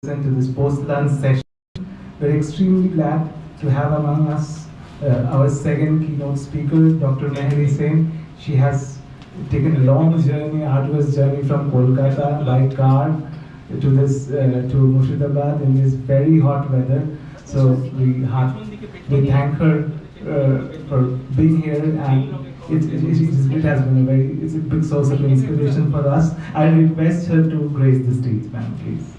to this post-lunch session. We're extremely glad to have among us our second keynote speaker, Dr. Mehri Sen. She has taken a long journey, arduous journey from Kolkata by car to to Murshidabad in this very hot weather. So we thank her for being here, and it has been it's a big source of inspiration for us. I request her to grace the stage, ma'am, please.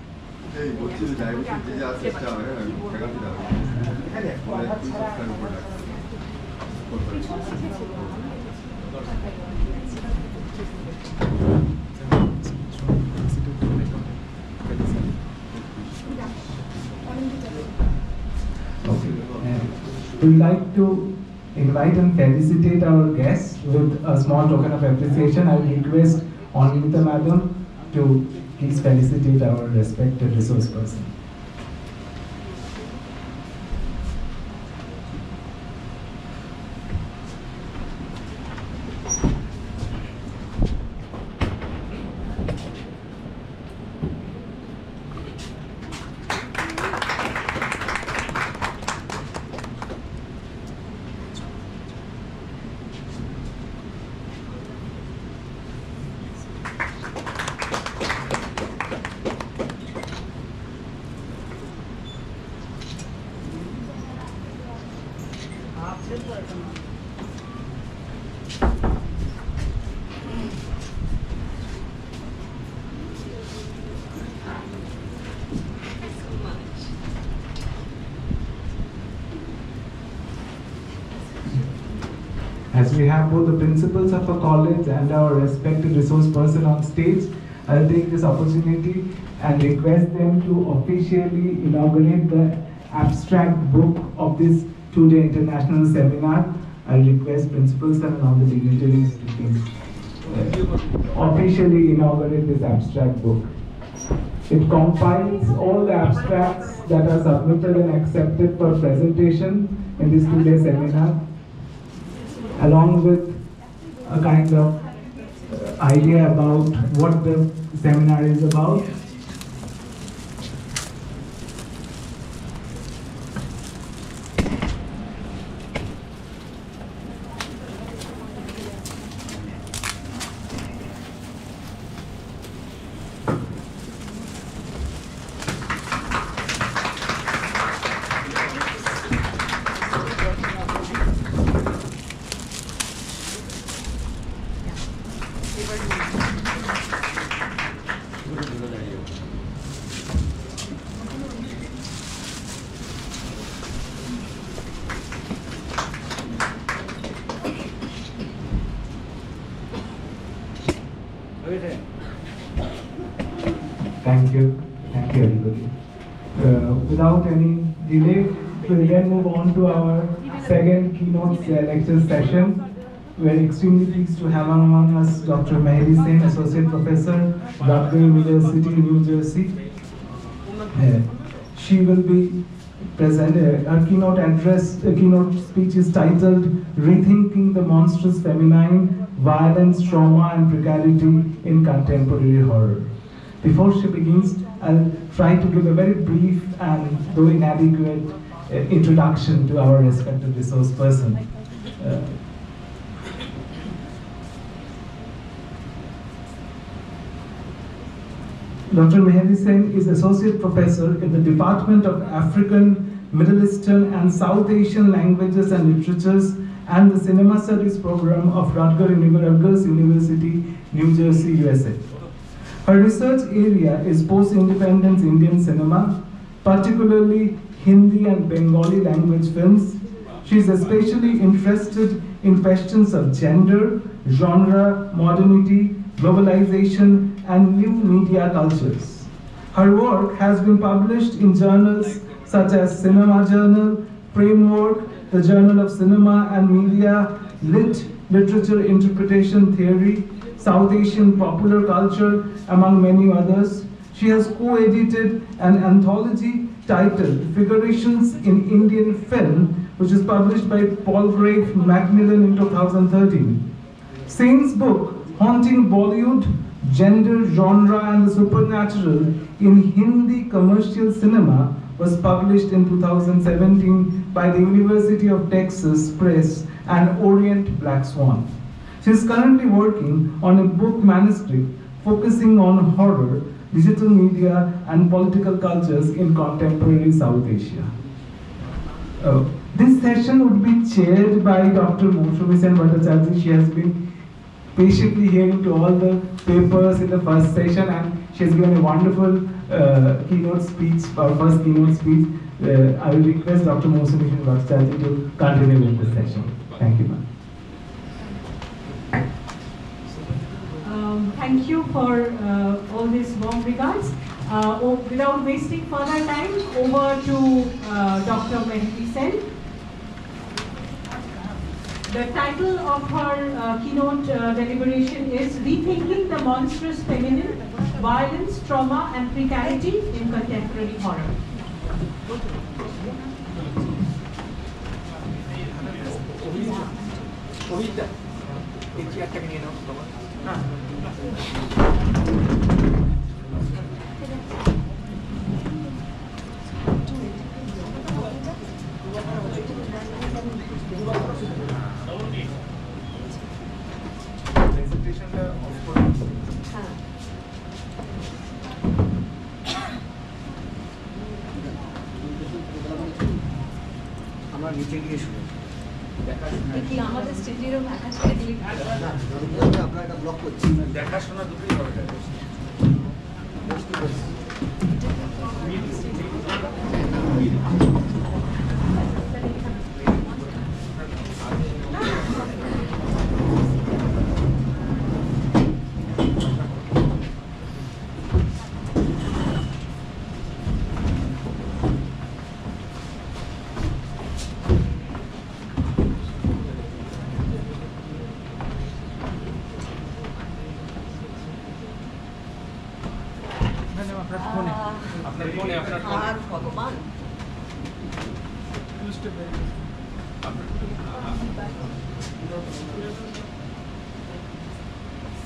We'd like to invite and felicitate our guests with a small token of appreciation. I request Anita Madam to please felicitate our respected resource person. As we have both the principals of a college and our respected resource person on stage, I'll take this opportunity and request them to officially inaugurate the abstract book of this two-day international seminar. I'll request principals and all the dignitaries to please officially inaugurate this abstract book. It compiles all the abstracts that are submitted and accepted for presentation in this two-day seminar, along with a kind of idea about what the seminar is about. Thank you everybody. Without any delay, we'll then move on to our second keynote lecture session. We're extremely pleased to have among us Dr. Mehri Sen, Associate Professor, Rutgers University, New Jersey. She will be presenting her keynote speech is titled "Rethinking the Monstrous Feminine, Violence, Trauma and Precarity in Contemporary Horror." Before she begins, I'll try to give a very brief and though inadequate introduction to our respected resource person. Dr. Mehri Sen is Associate Professor in the Department of African, Middle Eastern and South Asian Languages and Literatures and the Cinema Studies Program of Rutgers University, New Jersey, USA. Her research area is post-independence Indian cinema, particularly Hindi and Bengali language films. She is especially interested in questions of gender, genre, modernity, globalization, and new media cultures. Her work has been published in journals such as Cinema Journal, Framework, the Journal of Cinema and Media, Literature Interpretation Theory, South Asian Popular Culture, among many others. She has co-edited an anthology titled Figurations in Indian Film, which is published by Palgrave Macmillan in 2013. Sen's book, Haunting Bollywood, Gender, Genre and the Supernatural in Hindi Commercial Cinema was published in 2017 by the University of Texas Press and Orient Black Swan. She is currently working on a book manuscript focusing on horror, digital media and political cultures in contemporary South Asia. This session would be chaired by Dr. Moushumi Sen Bhattacharya. She has been patiently hearing to all the papers in the first session and she has given a wonderful keynote speech, our first keynote speech. I will request Dr. Moushumi Sen Bhattacharya to continue with the session. Thank you, ma'am. Thank you for all these warm regards. Without wasting further time, over to Dr. Mehdi Sen. The title of her keynote deliberation is Rethinking the Monstrous Feminine, Violence, Trauma and Precarity in Contemporary Horror. আমরা নিচে গিয়ে শুনি কি আমাদের স্টেজেরও দেখা ছেড়ে দিলে আপনার একটা ব্লক করছি দেখাশোনা দুটোই হবে আর ভগবান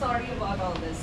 Sorry about all this.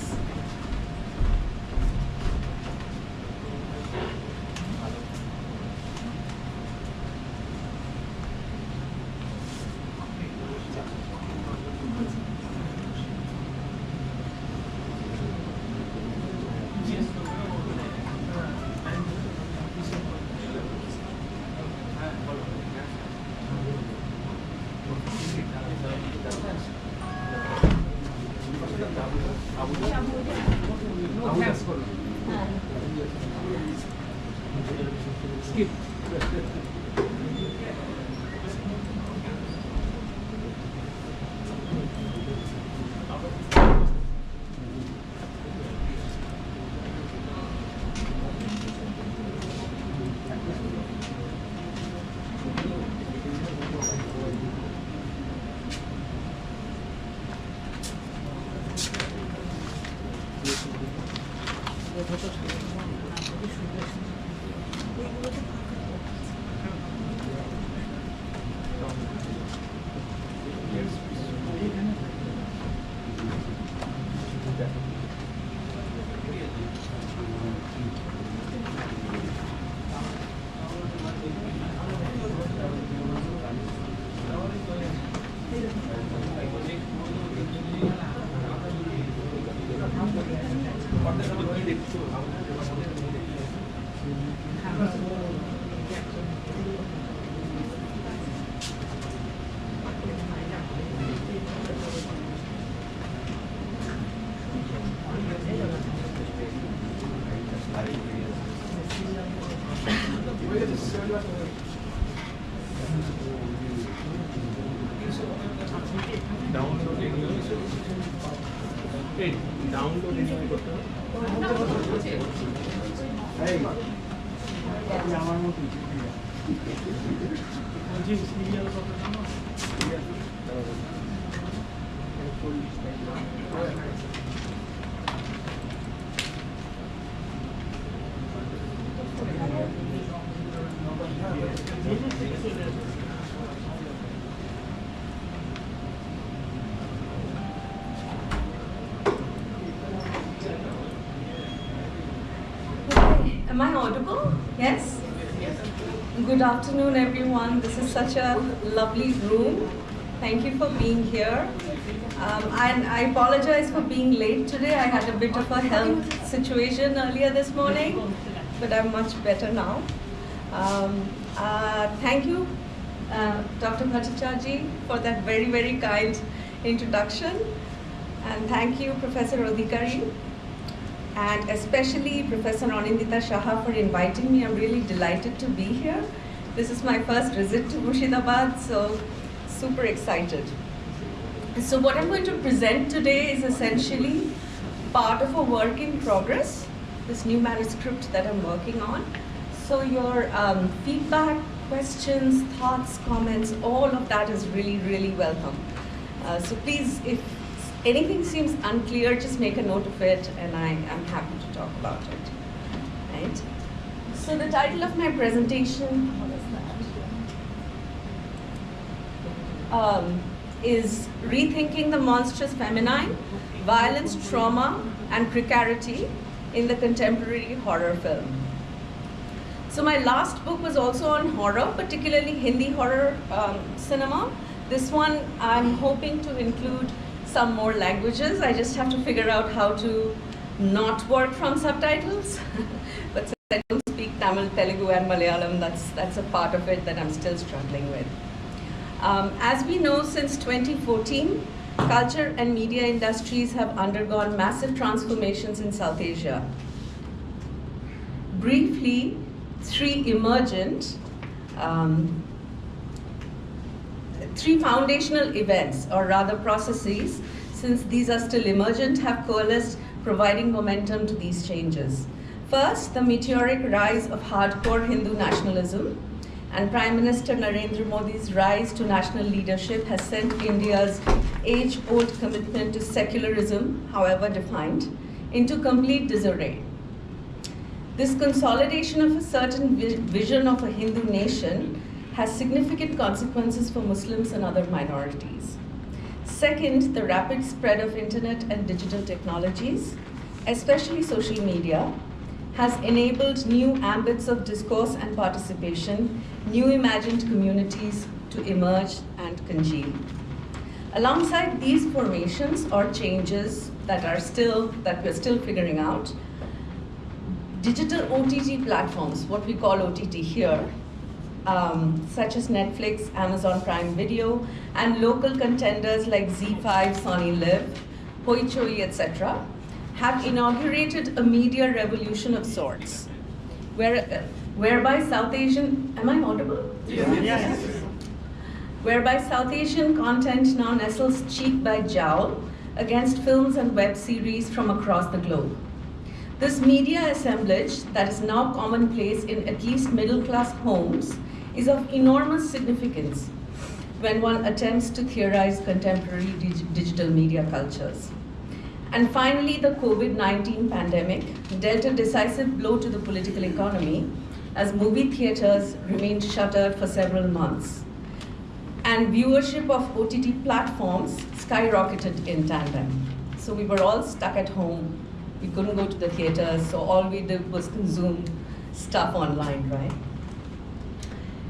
Skip. Am I audible? Yes? Good afternoon, everyone. This is such a lovely room. Thank you for being here. And I apologize for being late today. I had a bit of a health situation earlier this morning, but I'm much better now. Thank you, Dr. Bhattacharjee, for that very, very kind introduction. And thank you, Professor Odhikari, and especially Professor Anindita Shaha for inviting me. I'm really delighted to be here. This is my first visit to Murshidabad, so super excited. So what I'm going to present today is essentially part of a work in progress, this new manuscript that I'm working on. So your feedback, questions, thoughts, comments, all of that is really, really welcome. So please, if anything seems unclear, just make a note of it, and I am happy to talk about it. Right? So the title of my presentation, what is that? Is Rethinking the Monstrous Feminine, Violence, Trauma, and Precarity in the Contemporary Horror Film. So my last book was also on horror, particularly Hindi horror cinema. This one I'm hoping to include some more languages. I just have to figure out how to not work from subtitles. But since I don't speak Tamil, Telugu, and Malayalam, that's a part of it that I'm still struggling with. As we know, since 2014, culture and media industries have undergone massive transformations in South Asia. Briefly, three foundational events, or rather processes, since these are still emergent, have coalesced, providing momentum to these changes. First, the meteoric rise of hardcore Hindu nationalism, and Prime Minister Narendra Modi's rise to national leadership has sent India's age-old commitment to secularism, however defined, into complete disarray. This consolidation of a certain vision of a Hindu nation has significant consequences for Muslims and other minorities. Second, the rapid spread of internet and digital technologies, especially social media, has enabled new ambits of discourse and participation, new imagined communities to emerge and congeal. Alongside these formations or changes that we're still figuring out, digital OTT platforms, what we call OTT here, such as Netflix, Amazon Prime Video, and local contenders like Z5, Sony Live, Hoichoi, etc., have inaugurated a media revolution of sorts, whereby South Asian, am I audible? Yes. Whereby South Asian content now nestles cheek by jowl against films and web series from across the globe. This media assemblage that is now commonplace in at least middle-class homes is of enormous significance when one attempts to theorize contemporary digital media cultures. And finally, the COVID-19 pandemic dealt a decisive blow to the political economy as movie theaters remained shuttered for several months. And viewership of OTT platforms skyrocketed in tandem. So we were all stuck at home. We couldn't go to the theaters, so all we did was consume stuff online, right?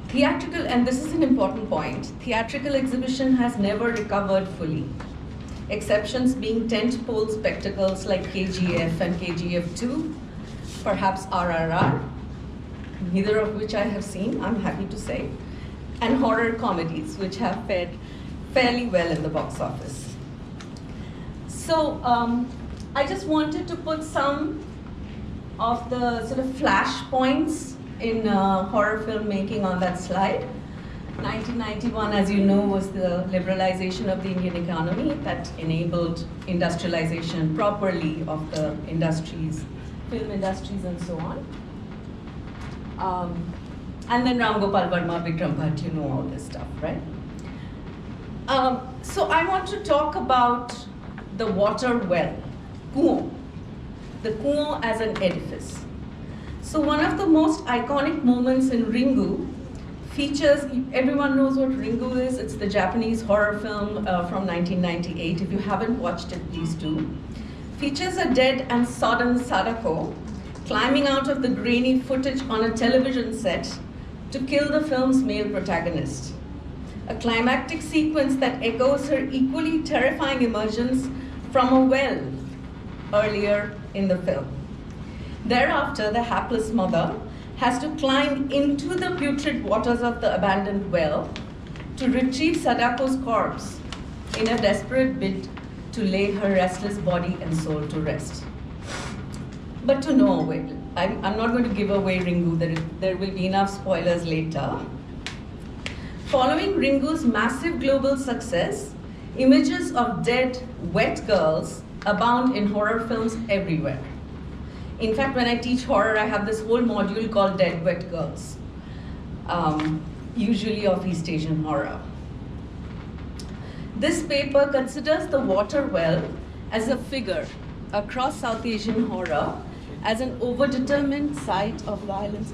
Theatrical, and this is an important point, theatrical exhibition has never recovered fully. Exceptions being tentpole spectacles like KGF and KGF 2, perhaps RRR, neither of which I have seen, I'm happy to say, and horror comedies, which have fared fairly well in the box office. So I just wanted to put some of the sort of flash points in horror filmmaking on that slide. 1991, as you know, was the liberalization of the Indian economy that enabled industrialization properly of the industries, film industries and so on. And then Ram Gopal Verma, Vikram Bhatt, you know all this stuff, right? So I want to talk about the water well, kuon. The kuon as an edifice. So one of the most iconic moments in Ringu features, everyone knows what Ringu is. It's the Japanese horror film from 1998. If you haven't watched it, please do. Features a dead and sodden Sadako climbing out of the grainy footage on a television set to kill the film's male protagonist. A climactic sequence that echoes her equally terrifying emergence from a well earlier in the film. Thereafter, the hapless mother has to climb into the putrid waters of the abandoned well to retrieve Sadako's corpse in a desperate bid to lay her restless body and soul to rest. But to no avail. I'm not going to give away Ringu, there will be enough spoilers later. Following Ringu's massive global success, images of dead, wet girls abound in horror films everywhere. In fact, when I teach horror, I have this whole module called Dead Wet Girls, usually of East Asian horror. This paper considers the water well as a figure across South Asian horror as an overdetermined site of violence.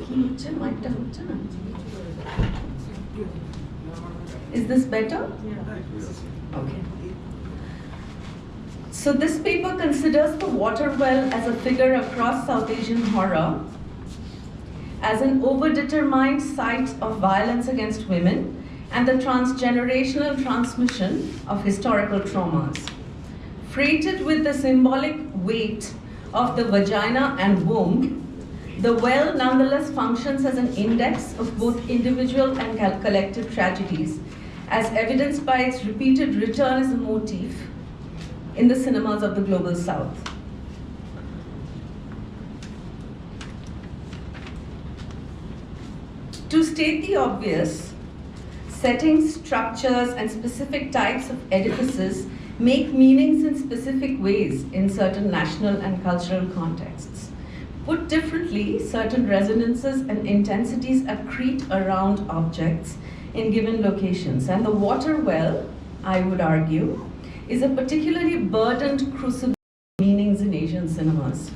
Is this better? Okay. So this paper considers the water well as a figure across South Asian horror as an overdetermined site of violence against women and the transgenerational transmission of historical traumas. Freighted with the symbolic weight of the vagina and womb, the well nonetheless functions as an index of both individual and collective tragedies, as evidenced by its repeated return as a motif in the cinemas of the global south. To state the obvious, settings, structures, and specific types of edifices make meanings in specific ways in certain national and cultural contexts. Put differently, certain resonances and intensities accrete around objects in given locations. And the water well, I would argue, is a particularly burdened crucible of meanings in Asian cinemas.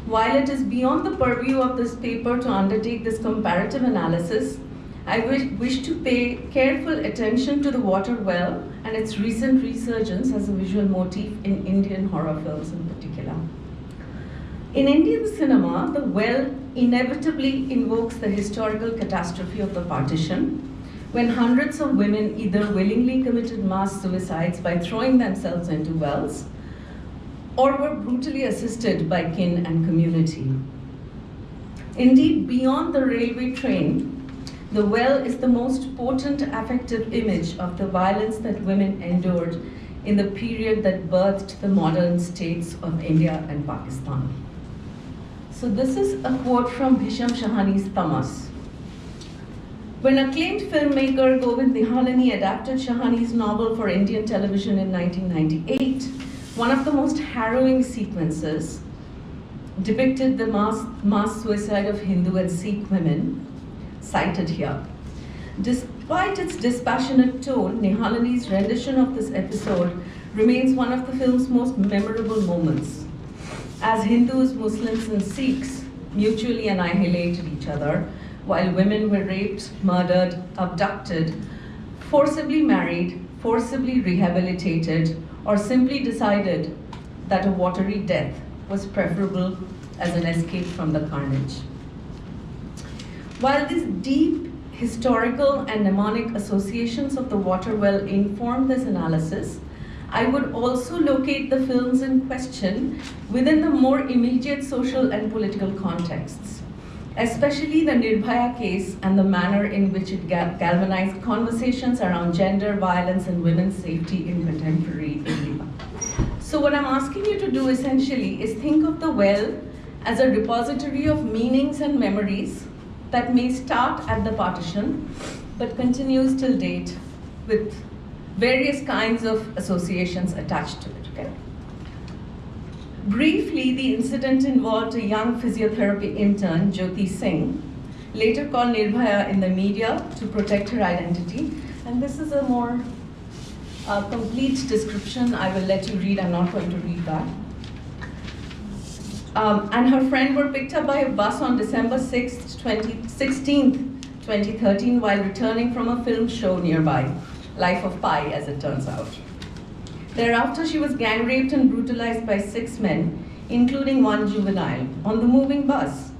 While it is beyond the purview of this paper to undertake this comparative analysis, I wish to pay careful attention to the water well and its recent resurgence as a visual motif in Indian horror films in particular. In Indian cinema, the well inevitably invokes the historical catastrophe of the partition, when hundreds of women either willingly committed mass suicides by throwing themselves into wells, or were brutally assisted by kin and community. Indeed, beyond the railway train, the well is the most potent affective image of the violence that women endured in the period that birthed the modern states of India and Pakistan. So this is a quote from Bhisham Shahani's Tamas. When acclaimed filmmaker Govind Nihalani adapted Shahani's novel for Indian television in 1998, one of the most harrowing sequences depicted the mass suicide of Hindu and Sikh women, cited here. Despite its dispassionate tone, Nihalani's rendition of this episode remains one of the film's most memorable moments. As Hindus, Muslims, and Sikhs mutually annihilated each other, while women were raped, murdered, abducted, forcibly married, forcibly rehabilitated, or simply decided that a watery death was preferable as an escape from the carnage. While these deep historical and mnemonic associations of the water well inform this analysis, I would also locate the films in question within the more immediate social and political contexts, especially the Nirbhaya case and the manner in which it galvanized conversations around gender, violence, and women's safety in contemporary India. So what I'm asking you to do essentially is think of the well as a repository of meanings and memories that may start at the partition, but continues till date with various kinds of associations attached to it, okay? Briefly, the incident involved a young physiotherapy intern, Jyoti Singh, later called Nirbhaya in the media to protect her identity. And this is a more complete description. I will let you read, I'm not going to read that. And her friend were picked up by a bus on December 16th, 2013, while returning from a film show nearby, Life of Pi, as it turns out. Thereafter, she was gang raped and brutalized by 6 men, including one juvenile, on the moving bus,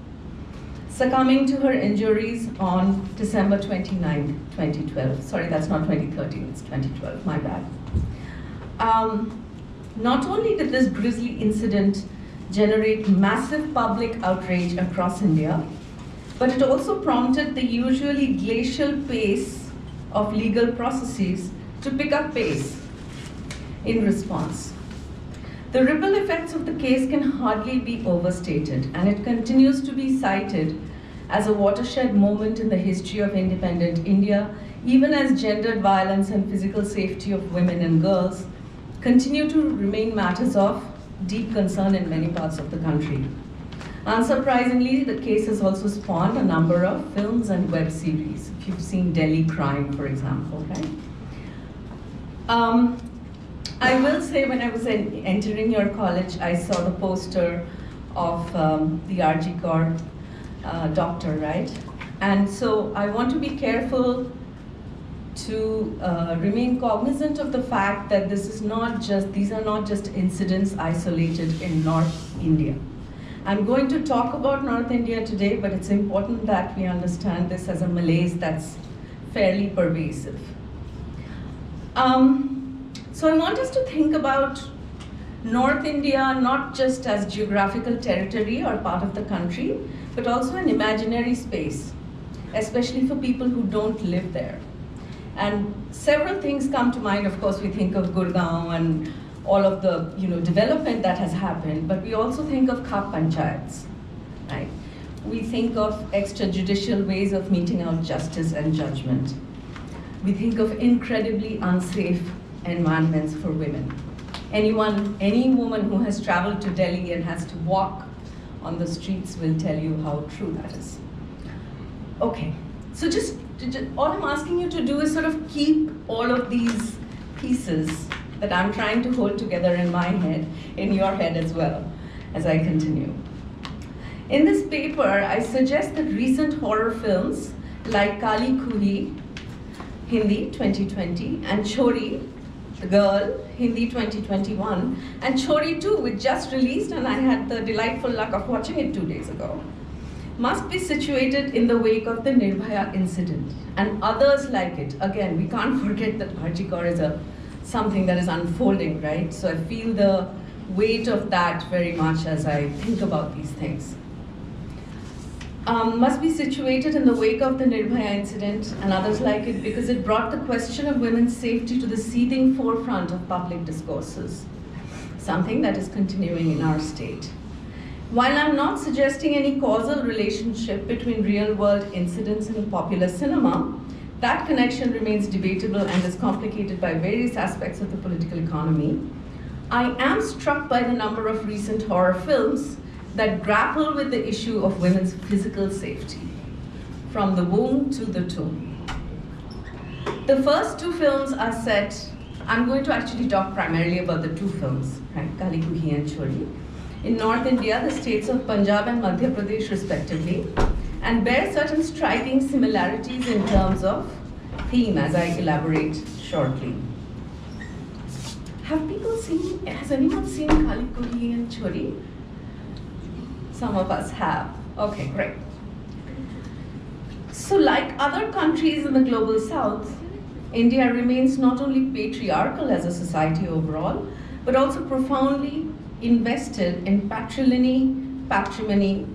succumbing to her injuries on December 29, 2012. Sorry, that's not 2013, it's 2012, my bad. Not only did this grisly incident generate massive public outrage across India, but it also prompted the usually glacial pace of legal processes to pick up pace in response. The ripple effects of the case can hardly be overstated, and it continues to be cited as a watershed moment in the history of independent India, even as gendered violence and physical safety of women and girls continue to remain matters of deep concern in many parts of the country. Unsurprisingly, the case has also spawned a number of films and web series. If you've seen Delhi Crime, for example, right? I will say when I was entering your college, I saw the poster of the RG Kaur doctor, right? And so I want to be careful to remain cognizant of the fact that these are not just incidents isolated in North India. I'm going to talk about North India today, but it's important that we understand this as a malaise that's fairly pervasive. So I want us to think about North India not just as geographical territory or part of the country, but also an imaginary space, especially for people who don't live there. And several things come to mind. Of course, we think of Gurgaon and all of the development that has happened, but we also think of khap panchayats, right? We think of extrajudicial ways of meting out justice and judgment. We think of incredibly unsafe environments for women. Any woman who has traveled to Delhi and has to walk on the streets will tell you how true that is. Okay, so just all I'm asking you to do is sort of keep all of these pieces that I'm trying to hold together in my head, in your head as well, as I continue. In this paper, I suggest that recent horror films like Kali Kuhi, Hindi 2020, and Chori, The Girl, Hindi 2021, and Chori 2, which just released, and I had the delightful luck of watching it 2 days ago, must be situated in the wake of the Nirbhaya incident and others like it. Again, we can't forget that RG Kaur is something that is unfolding, right? So I feel the weight of that very much as I think about these things. Must be situated in the wake of the Nirbhaya incident and others like it because it brought the question of women's safety to the seething forefront of public discourses, something that is continuing in our state. While I'm not suggesting any causal relationship between real-world incidents and popular cinema, that connection remains debatable and is complicated by various aspects of the political economy. I am struck by the number of recent horror films that grapple with the issue of women's physical safety, from the womb to the tomb. The first two films are set, I'm going to actually talk primarily about the two films, right, Kali Kuhi and Chori, in North India, the states of Punjab and Madhya Pradesh respectively, and bear certain striking similarities in terms of theme, as I elaborate shortly. Has anyone seen Kali Kuhi and Chori? Some of us have. Okay, great. So like other countries in the global south, India remains not only patriarchal as a society overall, but also profoundly invested in patrimony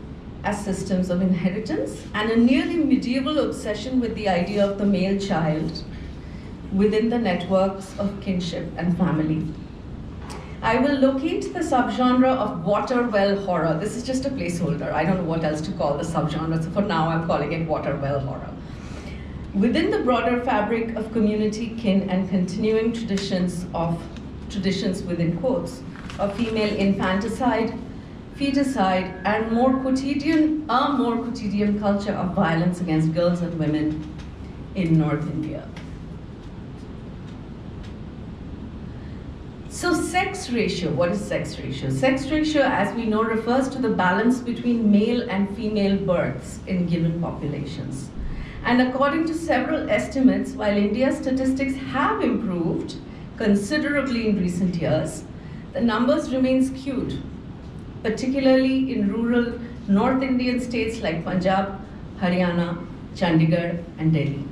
as systems of inheritance and a nearly medieval obsession with the idea of the male child within the networks of kinship and family. I will locate the subgenre of water well horror. This is just a placeholder. I don't know what else to call the subgenre, so for now I'm calling it water well horror. Within the broader fabric of community, kin, and continuing traditions within quotes, of female infanticide, feticide, and a more quotidian culture of violence against girls and women in North India. So sex ratio, what is sex ratio? Sex ratio, as we know, refers to the balance between male and female births in given populations. And according to several estimates, while India's statistics have improved considerably in recent years, the numbers remain skewed. particularly in rural North Indian states like Punjab, Haryana, Chandigarh, and Delhi.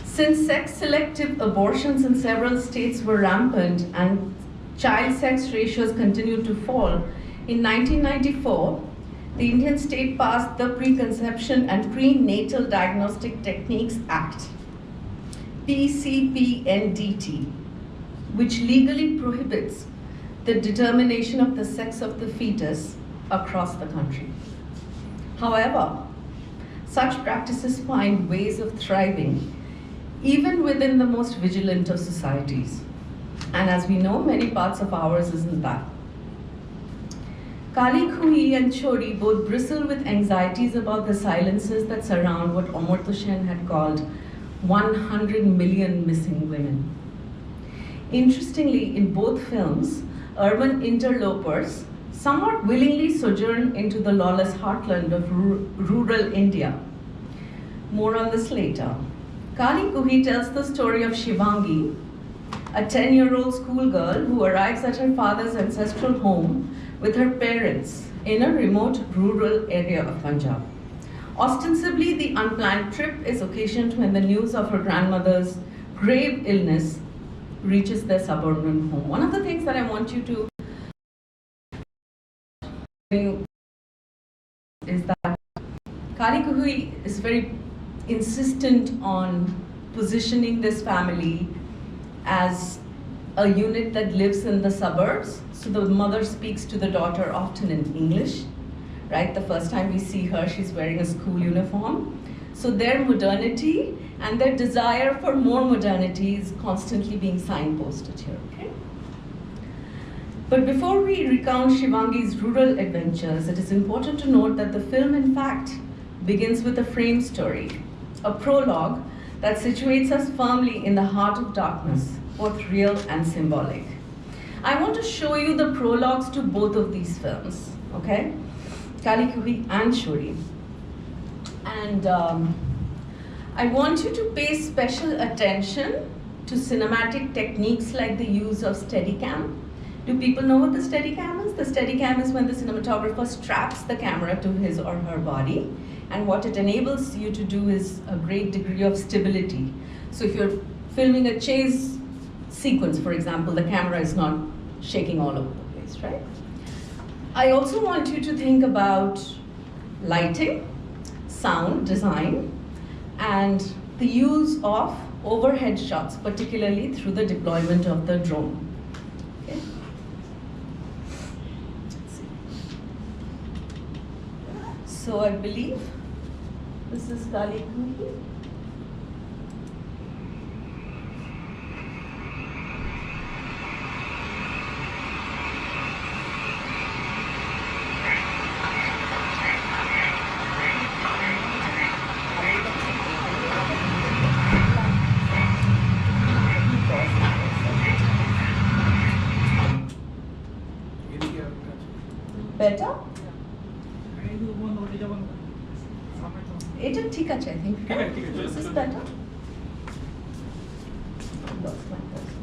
Since sex-selective abortions in several states were rampant and child sex ratios continued to fall, in 1994, the Indian state passed the Preconception and Prenatal Diagnostic Techniques Act, PCPNDT, which legally prohibits the determination of the sex of the fetus across the country. However, such practices find ways of thriving even within the most vigilant of societies. And as we know, many parts of ours isn't that. Kali Khui and Chori both bristle with anxieties about the silences that surround what AmarChand had called 100 million missing women. Interestingly, in both films, urban interlopers somewhat willingly sojourn into the lawless heartland of rural India. More on this later. Kali Khui tells the story of Shivangi, a 10-year-old schoolgirl who arrives at her father's ancestral home with her parents in a remote rural area of Punjab. Ostensibly, the unplanned trip is occasioned when the news of her grandmother's grave illness reaches their suburban home. One of the things that I want you to do is that Kali Khui is very insistent on positioning this family as a unit that lives in the suburbs. So the mother speaks to the daughter often in English, right? The first time we see her, she's wearing a school uniform. So their modernity and their desire for more modernity is constantly being signposted here, okay? But before we recount Shivangi's rural adventures, it is important to note that the film, in fact, begins with a frame story, a prologue that situates us firmly in the heart of darkness, both real and symbolic. I want to show you the prologues to both of these films, okay? Kali Khui and Chori. And I want you to pay special attention to cinematic techniques like the use of Steadicam. Do people know what the Steadicam is? The Steadicam is when the cinematographer straps the camera to his or her body, and what it enables you to do is a great degree of stability. So if you're filming a chase sequence, for example, the camera is not shaking all over the place, right? I also want you to think about lighting, sound design, and the use of overhead shots, particularly through the deployment of the drone. Okay? Let's see. So I believe this is Kali Khui. Better? It is ঠিক আছে, I think. Is this better? Lost my person.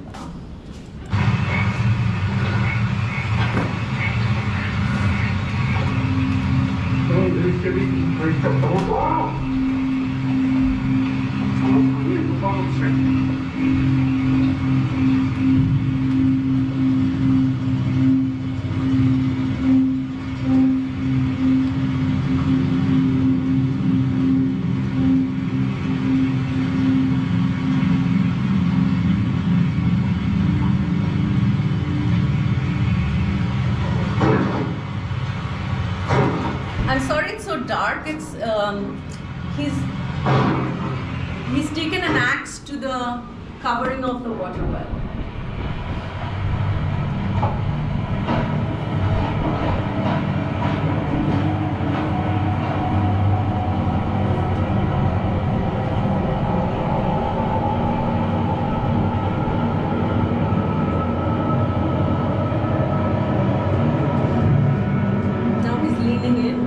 I'm sorry it's so dark. It's he's taken an axe to the covering of the water well. Now he's leaning in.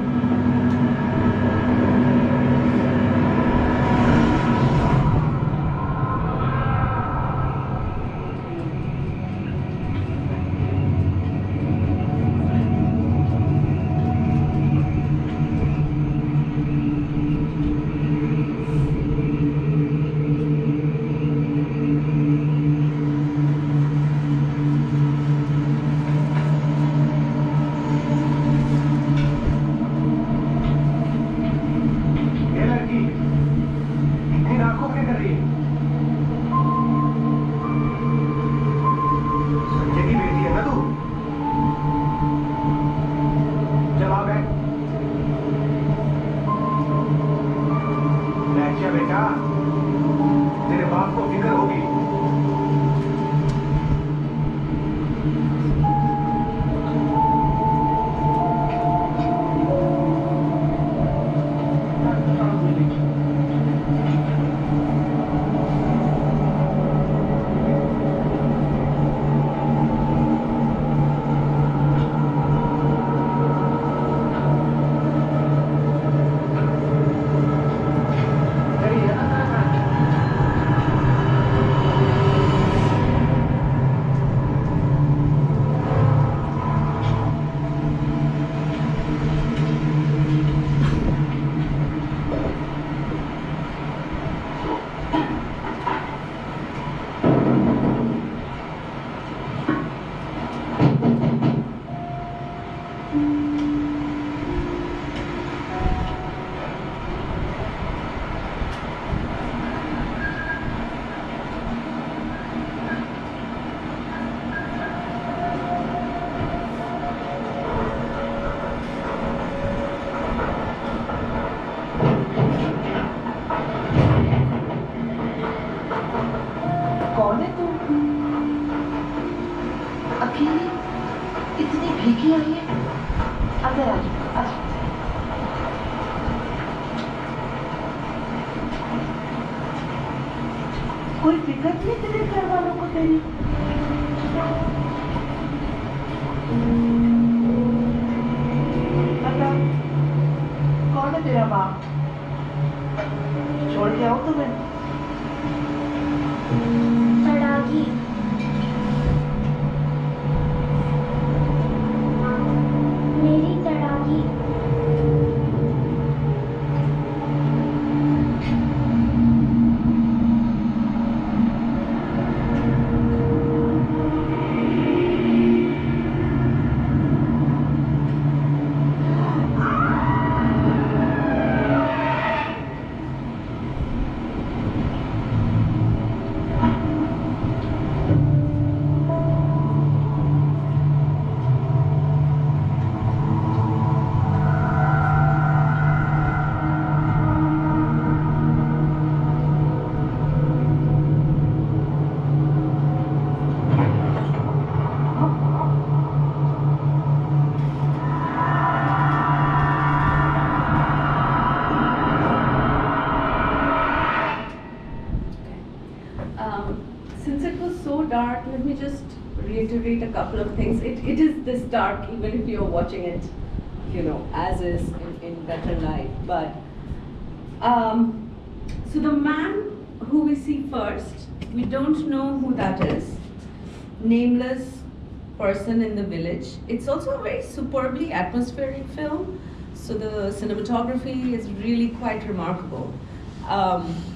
कोई फिक्र नहीं तेरे घर वालों को तेरी? बता, कौन है तेरा बाप? छोड़ के आओ तुम्हें। तड़ागी। मेरी Tadagi. Since it was so dark, let me just reiterate a couple of things. It is this dark, even if you're watching it, as is in better light. But so the man who we see first, we don't know who that is. Nameless person in the village. It's also a very superbly atmospheric film. So the cinematography is really quite remarkable.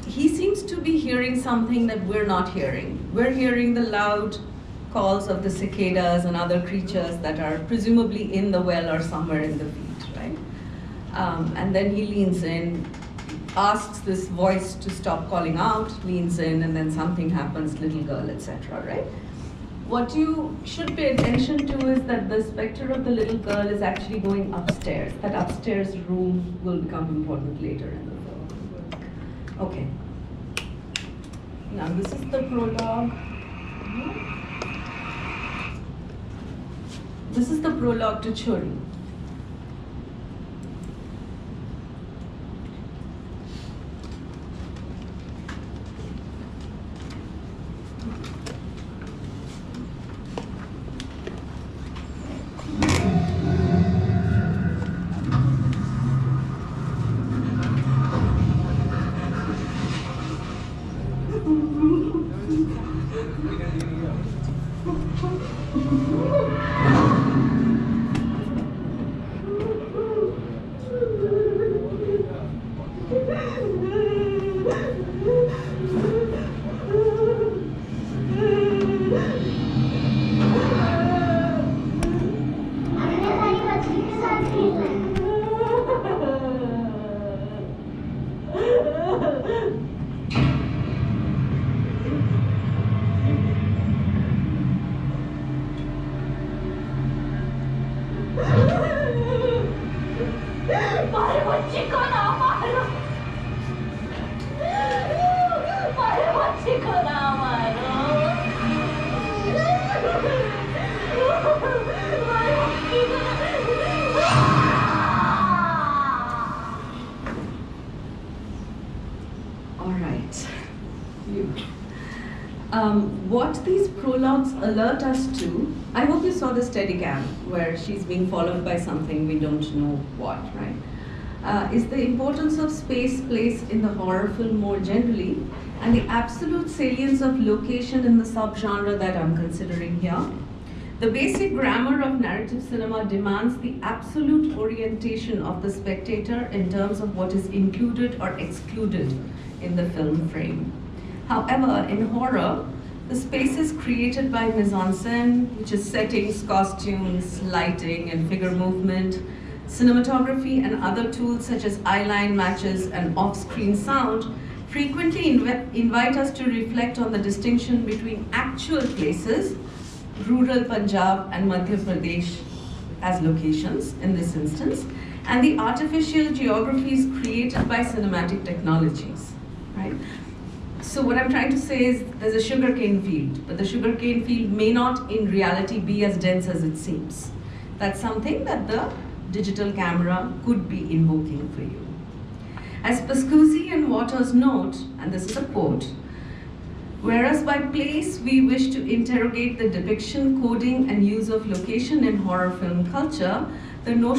He seems to be hearing something that we're not hearing. We're hearing the loud calls of the cicadas and other creatures that are presumably in the well or somewhere in the field, right? And then he leans in, asks this voice to stop calling out, leans in, and then something happens, little girl, etc., right? What you should pay attention to is that the specter of the little girl is actually going upstairs. That upstairs room will become important later in the film. Okay. Now this is the prologue. This is the prologue to Chori. What these prologues alert us to, I hope you saw the Steadicam where she's being followed by something we don't know what, right? Is the importance of space, place in the horror film more generally, and the absolute salience of location in the subgenre that I'm considering here. The basic grammar of narrative cinema demands the absolute orientation of the spectator in terms of what is included or excluded in the film frame. However, in horror, the space is created by mise-en-scène, which is settings, costumes, lighting, and figure movement. Cinematography and other tools such as eyeline matches and off-screen sound frequently invite us to reflect on the distinction between actual places, rural Punjab and Madhya Pradesh as locations in this instance, and the artificial geographies created by cinematic technologies, right? So what I'm trying to say is there's a sugarcane field, but the sugarcane field may not in reality be as dense as it seems. That's something that the digital camera could be invoking for you. As Pascuzzi and Waters note, and this is a quote, Whereas by place, we wish to interrogate the depiction, coding, and use of location in horror film culture, the notion